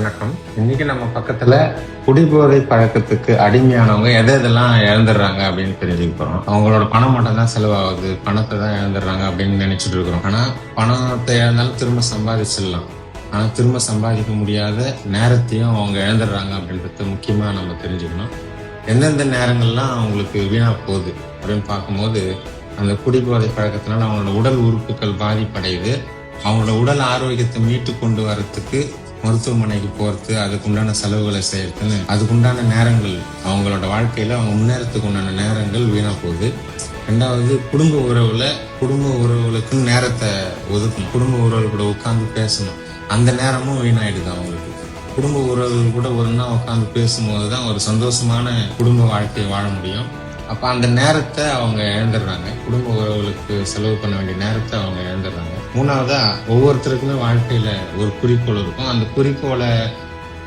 வணக்கம். இன்னைக்கு நம்ம பக்கத்துல குடிபோதை பழக்கத்துக்கு அடிமையானவங்க எதெல்லாம் இழந்துடுறாங்க அப்படின்னு தெரிஞ்சுக்க போறோம். அவங்களோட பணம் மட்டும் தான் செலவாகுது, பணத்தை தான் இழந்துடுறாங்க அப்படின்னு நினைச்சிட்டு இருக்கிறோம். ஆனா பணத்தை இழந்தாலும் திரும்ப சம்பாதிச்சிடலாம். ஆனா திரும்ப சம்பாதிக்க முடியாத நேரத்தையும் அவங்க இழந்துடுறாங்க அப்படின்றது முக்கியமா நம்ம தெரிஞ்சுக்கணும். எந்தெந்த நேரங்கள்லாம் அவங்களுக்கு வீணா போகுது அப்படின்னு பார்க்கும்போது, அந்த குடிபோதை பழக்கத்தினால அவங்களோட உடல் உறுப்புகள் பாதிப்படையுது. அவங்களோட உடல் ஆரோக்கியத்தை மீட்டு கொண்டு வரத்துக்கு மருத்துவமனைக்கு போறது, அதுக்கு உண்டான செலவுகளை செய்யறதுன்னு அதுக்குண்டான நேரங்கள் அவங்களோட வாழ்க்கையில அவங்க முன்னேறத்துக்கு உண்டான நேரங்கள் வீணா போகுது. ரெண்டாவது, குடும்ப உறவுகளுக்குன்னு நேரத்தை ஒதுக்கணும். குடும்ப உறவுகள் கூட உட்கார்ந்து பேசணும். அந்த நேரமும் வீணாயிடுது அவங்களுக்கு. குடும்ப உறவுகள் கூட ஒரு நாள் உட்காந்து பேசும்போதுதான் ஒரு சந்தோஷமான குடும்ப வாழ்க்கையை வாழ முடியும். அப்ப அந்த நேரத்தை அவங்க இழந்துடுறாங்க. குடும்ப உறவுகளுக்கு செலவு பண்ண வேண்டிய நேரத்தை அவங்க இழந்துடுறாங்க. மூணாவதா, ஒவ்வொருத்தருக்குமே வாழ்க்கையில ஒரு குறிக்கோள் இருக்கும். அந்த குறிக்கோளை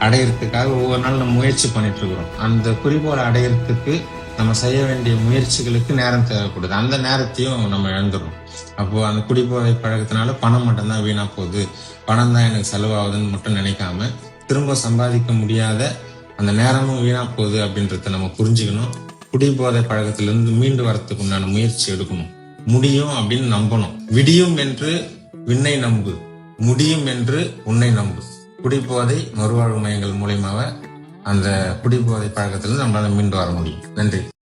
அடையறதுக்காக ஒவ்வொரு நாள் நம்ம முயற்சி பண்ணிட்டு இருக்கிறோம். அந்த குறிக்கோளை அடையறதுக்கு நம்ம செய்ய வேண்டிய முயற்சிகளுக்கு நேரம் தேவைப்படுது. அந்த நேரத்தையும் நம்ம இழந்துடுறோம். அப்போ அந்த குடிபோதை பழக்கத்தினால பணம் மட்டும்தான் வீணா போகுது, பணம் தான் எனக்கு செலவாகுதுன்னு மட்டும் நினைக்காம, திரும்ப சம்பாதிக்க முடியாத அந்த நேரமும் வீணா போகுது அப்படின்றத நம்ம புரிஞ்சுக்கணும். குடிபோதை பழக்கத்திலிருந்து மீண்டு வரத்துக்கு உண்டான முயற்சி எடுக்கணும். முடியும் அப்படின்னு நம்பணும். விடியும் என்று விண்ணை நம்பு, முடியும் என்று உன்னை நம்பு. குடிபோதை மறுவாழ்வு மையங்கள் மூலியமாக அந்த குடிபோதை பழக்கத்திலிருந்து நம்மளால மீண்டு வர முடியும். நன்றி.